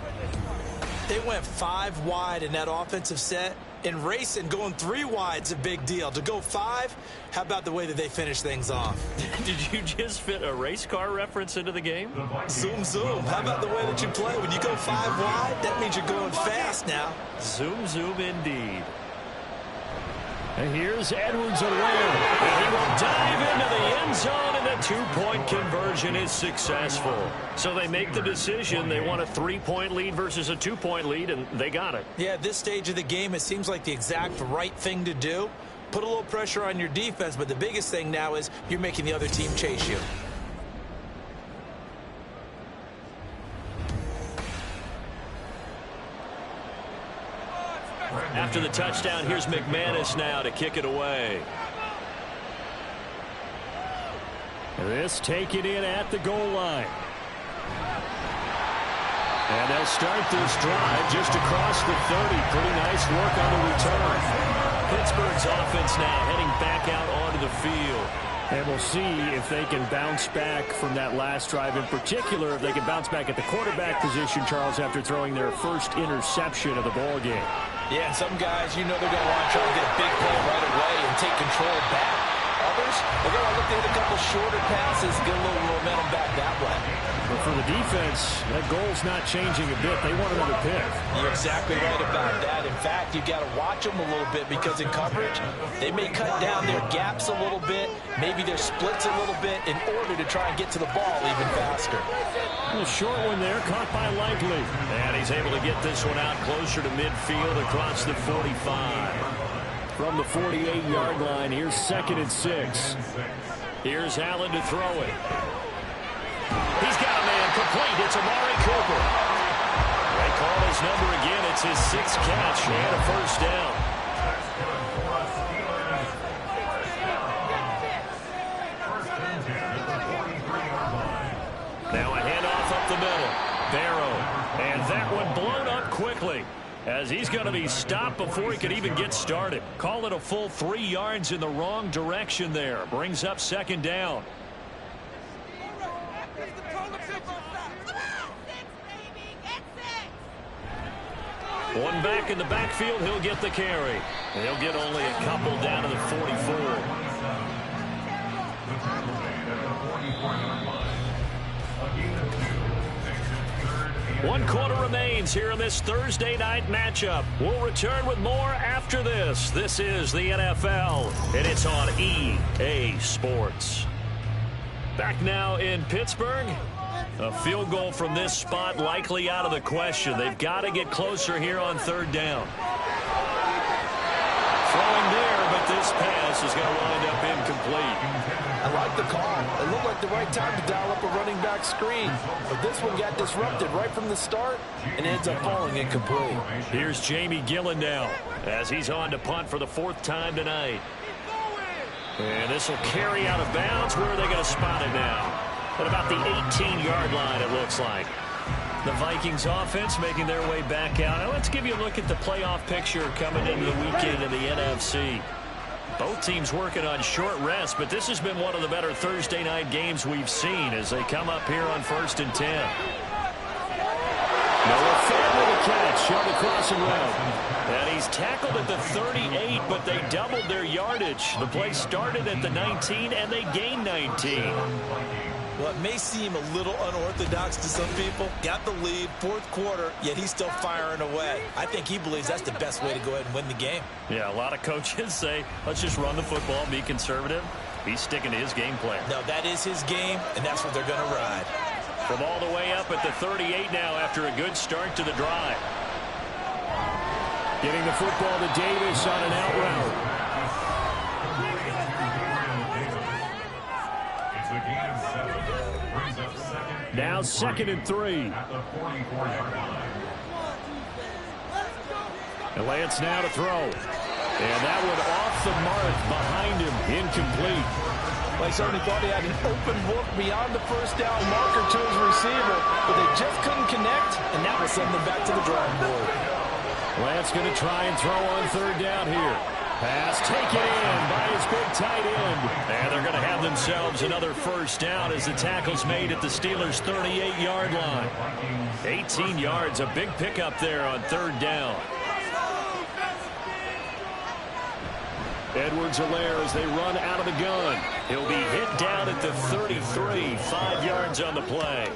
They went 5 wide in that offensive set. In racing, going 3 wide's a big deal. To go 5, how about the way that they finish things off? Did you just fit a race car reference into the game? Zoom, zoom. How about the way that you play? When you go 5 wide, that means you're going fast now. Zoom, zoom indeed. And here's Edwards-Helaire. And he will dive into the end zone, and the 2-point conversion is successful. So they make the decision. They want a 3-point lead versus a 2-point lead, and they got it. Yeah, at this stage of the game, it seems like the exact right thing to do. Put a little pressure on your defense, but the biggest thing now is you're making the other team chase you. After the touchdown, here's McManus now to kick it away. This taken in at the goal line. And they'll start this drive just across the 30. Pretty nice work on the return. Pittsburgh's offense now heading back out onto the field. And we'll see if they can bounce back from that last drive. In particular, if they can bounce back at the quarterback position, Charles, after throwing their first interception of the ball game. Yeah, and some guys, you know they're going to want to try to get a big play right away and take control back. Others, they're going to look to hit a couple shorter passes, get a little momentum back that way. But for the defense, that goal's not changing a bit. They want another pick. You're exactly right about that. In fact, you've got to watch them a little bit because in coverage, they may cut down their gaps a little bit, maybe their splits a little bit in order to try and get to the ball even faster. A short one there, caught by Likely. And he's able to get this one out closer to midfield across the 45. From the 48-yard line, here's 2nd and 6. Here's Allen to throw it. He's got a man complete. It's Amari Cooper. They call his number again. It's his 6th catch and a first down. Now a handoff up the middle. Barrow. And that one blown up quickly, as he's going to be stopped before he could even get started. Call it a full 3 yards in the wrong direction there. Brings up 2nd down. One back in the backfield, he'll get the carry. He'll get only a couple down to the 44. One quarter remains here in this Thursday night matchup. We'll return with more after this. This is the NFL, and it's on EA Sports. Back now in Pittsburgh. A field goal from this spot likely out of the question. They've got to get closer here on 3rd down. Throwing there, but this pass is going to wind up incomplete. I like the call. It looked like the right time to dial up a running back screen. But this one got disrupted right from the start and ends up falling incomplete. Here's Jamie Gillen now as he's on to punt for the 4th time tonight. And this will carry out of bounds. Where are they going to spot it now? At about the 18-yard line, it looks like. The Vikings offense making their way back out. Now let's give you a look at the playoff picture coming into the weekend in the NFC. Both teams working on short rest, but this has been one of the better Thursday night games we've seen as they come up here on 1st and 10. Noah Fant with a catch on the crossing route. And he's tackled at the 38, but they doubled their yardage. The play started at the 19, and they gained 19. Well, it may seem a little unorthodox to some people. Got the lead, 4th quarter, yet he's still firing away. I think he believes that's the best way to go ahead and win the game. Yeah, a lot of coaches say, let's just run the football, be conservative. He's sticking to his game plan. No, that is his game, and that's what they're going to ride. From all the way up at the 38 now after a good start to the drive. Getting the football to Davis on an out route. Now 2nd and 3. And Lance now to throw. And that one off the mark behind him. Incomplete. Well, he certainly thought he had an open look beyond the 1st down marker to his receiver, but they just couldn't connect, and that will send them back to the drawing board. Lance going to try and throw on 3rd down here. Pass taken in by his big tight end. And they're going to have themselves another 1st down as the tackle's made at the Steelers' 38-yard line. 18 yards, a big pickup there on 3rd down. Edwards-Helaire as they run out of the gun. He'll be hit down at the 33, 5 yards on the play.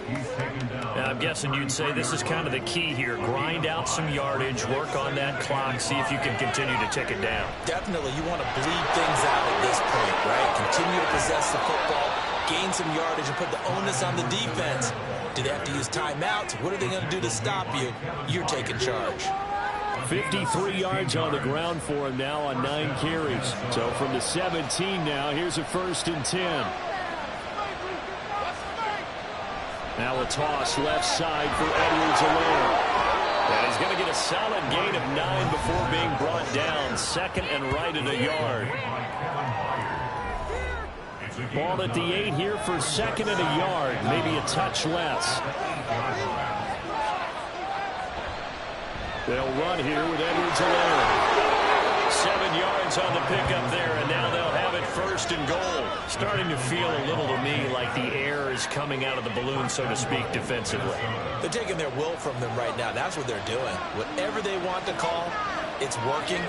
Now, I'm guessing you'd say this is kind of the key here. Grind out some yardage, work on that clock, see if you can continue to tick it down. Definitely, you want to bleed things out at this point, right? Continue to possess the football, gain some yardage, and put the onus on the defense. Do they have to use timeouts? What are they going to do to stop you? You're taking charge. 53 yards on the ground for him now on 9 carries. So from the 17 now, here's a 1st and 10. Now a toss left side for Edwards-Helaire. And he's going to get a solid gain of 9 before being brought down. 2nd and right at a yard. Ball at the 8 here for second and a yard, maybe a touch less. They'll run here with Edwards alone. 7 yards on the pickup there, and now they'll have it first and goal. Starting to feel a little to me like the air is coming out of the balloon, so to speak, defensively. They're taking their will from them right now. That's what they're doing. Whatever they want to call, it's working.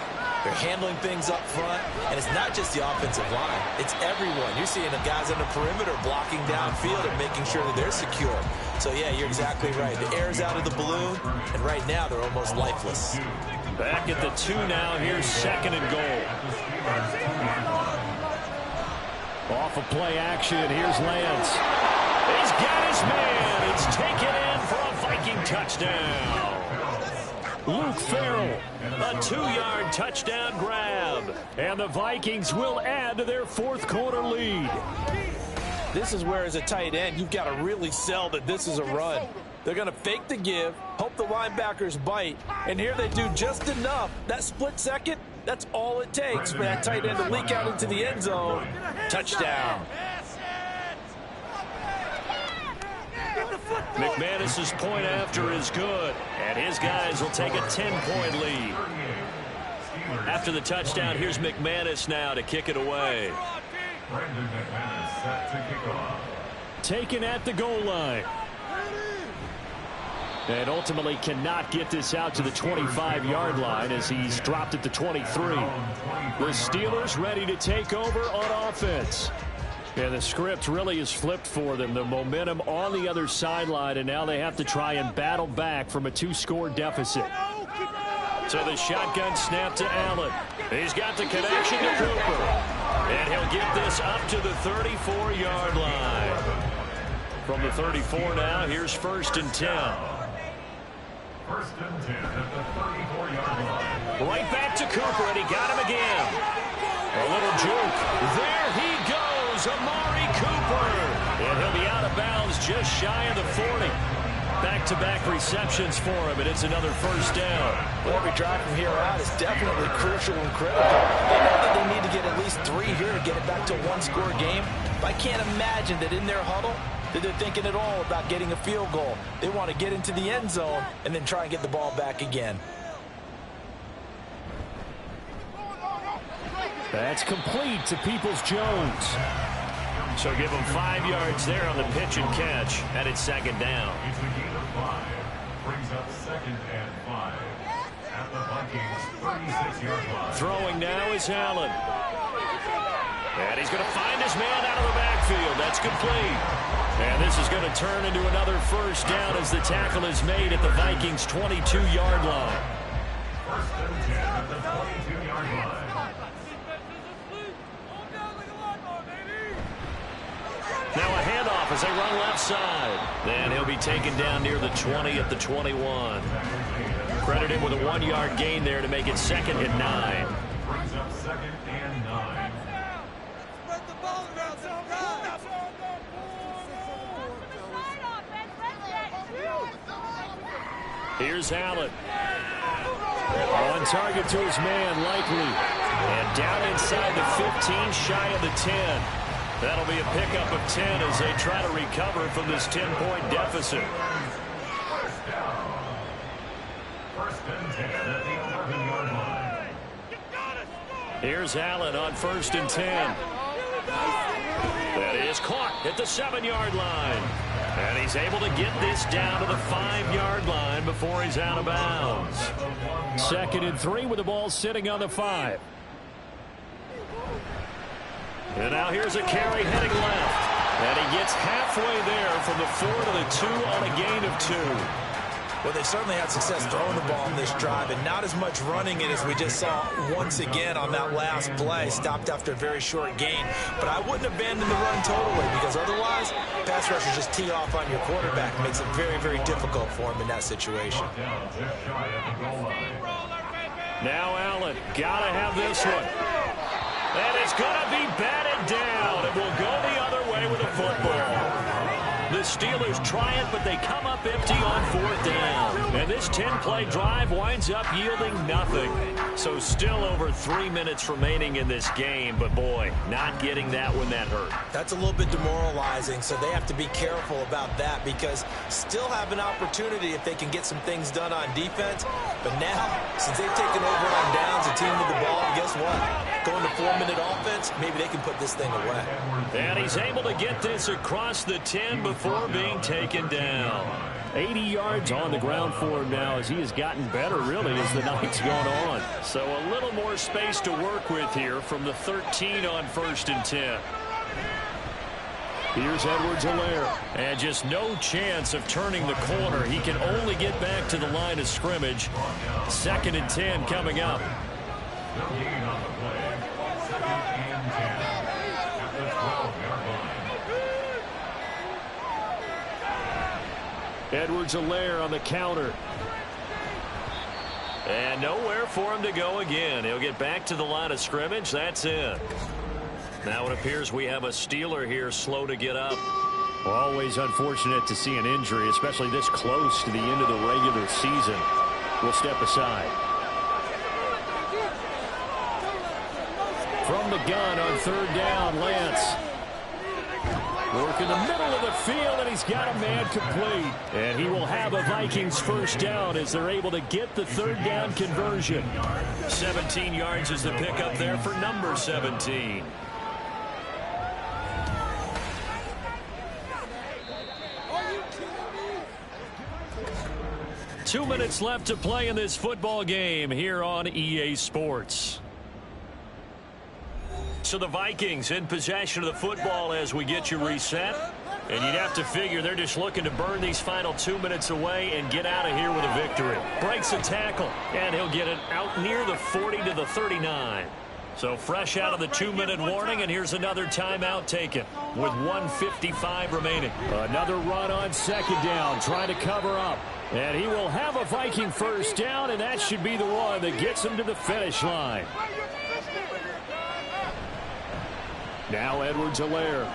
They're handling things up front, and it's not just the offensive line. It's everyone. You're seeing the guys on the perimeter blocking downfield and making sure that they're secure. So, yeah, you're exactly right. The air's out of the balloon, and right now they're almost lifeless. Back at the 2 now. Here's second and goal. Off of play action. Here's Lance. He's got his man. It's taken in for a Viking touchdown. Luke Farrell, a 2-yard touchdown grab. And the Vikings will add to their fourth-quarter lead. This is where, as a tight end, you've got to really sell that this is a run. They're going to fake the give, hope the linebackers bite, and here they do just enough. That split second, that's all it takes for that tight end to leak out into the end zone. Touchdown. McManus's point after is good, and his guys will take a 10-point lead. After the touchdown, here's McManus now to kick it away. Brandon McManus set to kick off. Taken at the goal line. And ultimately cannot get this out to the 25-yard line as he's dropped at the 23. The Steelers ready to take over on offense. And the script really is flipped for them. The momentum on the other sideline, and now they have to try and battle back from a 2-score deficit. So the shotgun snap to Allen. He's got the connection to Cooper. And he'll get this up to the 34-yard line. From the 34 now, here's first and 10. First and 10 at the 34-yard line. Right back to Cooper, and he got him again. A little juke. There he goes, Amari Cooper. And he'll be out of bounds just shy of the 40. Back-to-back receptions for him, and it's another first down. Well, every drive from here out is definitely crucial and critical. They know that they need to get at least 3 here to get it back to a 1-score game. But I can't imagine that in their huddle that they're thinking at all about getting a field goal. They want to get into the end zone and then try and get the ball back again. That's complete to Peoples-Jones. So give him 5 yards there on the pitch and catch, and it's second down. It's a gain of 5. Brings up second and 5. At the Vikings 36-yard line. Throwing now is Allen. And he's going to find his man out of the backfield. That's complete. And this is going to turn into another first down as the tackle is made at the Vikings' 22-yard line. First and 10 at the 22-yard line. Now a handoff as they run left side. And he'll be taken down near the 20 at the 21. Credit him with a 1-yard gain there to make it second and 9. Brings up second and 9. Here's Allen. On target to his man, Likely. And down inside the 15, shy of the 10. That'll be a pickup of 10 as they try to recover from this 10-point deficit. First and 10 at the 11-yard line. Here's Allen on first and 10. That is caught at the 7-yard line. And he's able to get this down to the 5-yard line before he's out of bounds. Second and 3 with the ball sitting on the 5. And now here's a carry heading left. And he gets halfway there from the 4 to the 2 on a gain of 2. Well, they certainly had success throwing the ball in this drive, and not as much running it as we just saw once again on that last play. Stopped after a very short gain. But I wouldn't abandon the run totally, because otherwise, pass rushers just tee off on your quarterback. It makes it very, very difficult for him in that situation. Now Allen, gotta have this one. And it's gonna be batted down. It will go the other way with the football. The Steelers try it, but they come up empty on 4th down. And this 10-play drive winds up yielding nothing. So still over 3 minutes remaining in this game, but boy, not getting that when that hurt. That's a little bit demoralizing, so they have to be careful about that because still have an opportunity if they can get some things done on defense. But now, since they've taken over on downs and team with the ball, guess what? Going to 4-minute offense, maybe they can put this thing away. And he's able to get this across the 10 before being taken down. 80 yards on the ground for him now as he has gotten better, really, as the night's gone on. So a little more space to work with here from the 13 on 1st and 10. Here's Edwards-Helaire. And just no chance of turning the corner. He can only get back to the line of scrimmage. 2nd and 10 coming up. No gain on the play. 2nd and 10 at the 12-yard line. Edwards-Helaire on the counter. And nowhere for him to go again. He'll get back to the line of scrimmage. That's it. Now it appears we have a Steeler here slow to get up. Always unfortunate to see an injury, especially this close to the end of the regular season. We'll step aside. From the gun on 3rd down, Lance. Work in the middle of the field, and he's got a man complete. And he will have a Vikings 1st down as they're able to get the 3rd down conversion. 17 yards is the pickup there for number 17. Two minutes left to play in this football game here on EA Sports. So the Vikings in possession of the football as we get you reset. And you'd have to figure they're just looking to burn these final 2 minutes away and get out of here with a victory. Breaks a tackle, and he'll get it out near the 40 to the 39. So fresh out of the 2-minute warning, and here's another timeout taken with 1:55 remaining. Another run on 2nd down, trying to cover up. And he will have a Viking 1st down, and that should be the one that gets him to the finish line. Now Edwards-Helaire.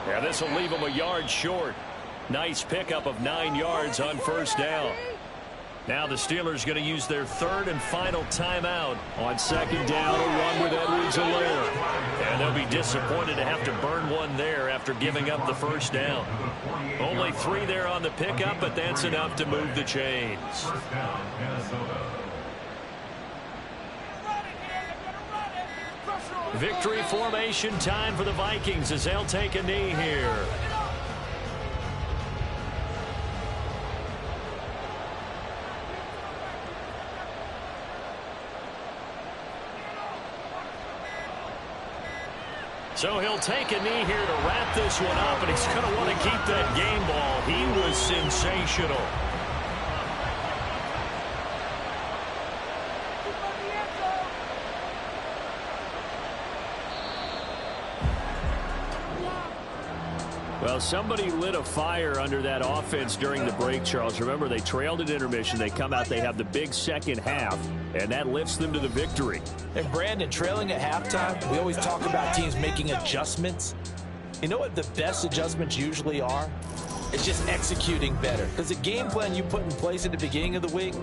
Yeah, this will leave him a yard short. Nice pickup of 9 yards on 1st down. Now the Steelers going to use their 3rd and final timeout. On 2nd down, a run with Edwards-Helaire. And they'll be disappointed to have to burn one there after giving up the 1st down. Only 3 there on the pickup, but that's enough to move the chains. 1st down, Minnesota. Victory formation time for the Vikings as they'll take a knee here. So he'll take a knee here to wrap this one up, and he's going to want to keep that game ball. He was sensational. Well, somebody lit a fire under that offense during the break, Charles. Remember, they trailed at intermission. They come out, they have the big second half, and that lifts them to the victory. And Brandon, trailing at halftime, we always talk about teams making adjustments. You know what the best adjustments usually are? It's just executing better. Because the game plan you put in place at the beginning of the week,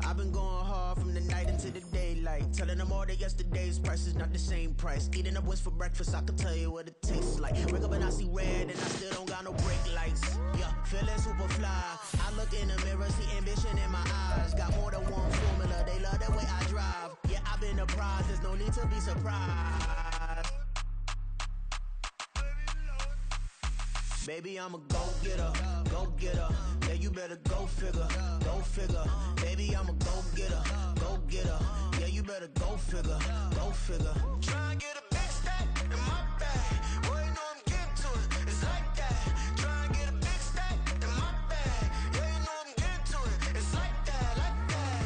I've been going hard from the night into the daylight, telling them all that yesterday's price is not the same price. Eating up wings for breakfast, I can tell you what it tastes like. Wake up and I see red and I still don't got no brake lights. Yeah, feeling super fly. I look in the mirror, see ambition in my eyes. Got more than one formula, they love the way I drive. Yeah, I've been a prize, there's no need to be surprised. Baby, I'm a go-getter, go-getter. Yeah, you better go figure, go figure. Baby, I'm a go-getter, go-getter. Yeah, you better go figure, go figure. Try and get a big stack in my bag. Boy, you know I'm getting to it, it's like that. Try and get a big stack in my bag. Yeah, you know I'm getting to it, it's like that, like that.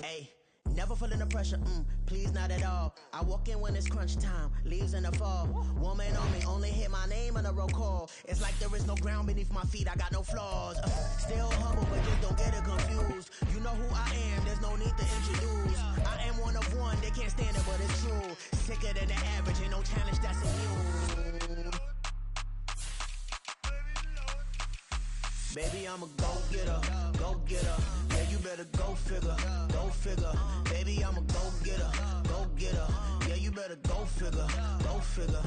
Hey, never feeling the pressure, please not at all. I walk in when it's crunch time, leaves in the fall. Woman on me, only hit my name on a roll call. It's like there is no ground beneath my feet, I got no flaws. Still humble, but just don't get it confused. You know who I am, there's no need to introduce. I am one of one, they can't stand it, but it's true. Sicker than the average, ain't no challenge that's immune. Baby, I'm a go-getter, go-getter. Yeah, you better go figure, go figure. Baby, I'm a go-getter, go-getter. Yeah, you better go figure, go figure.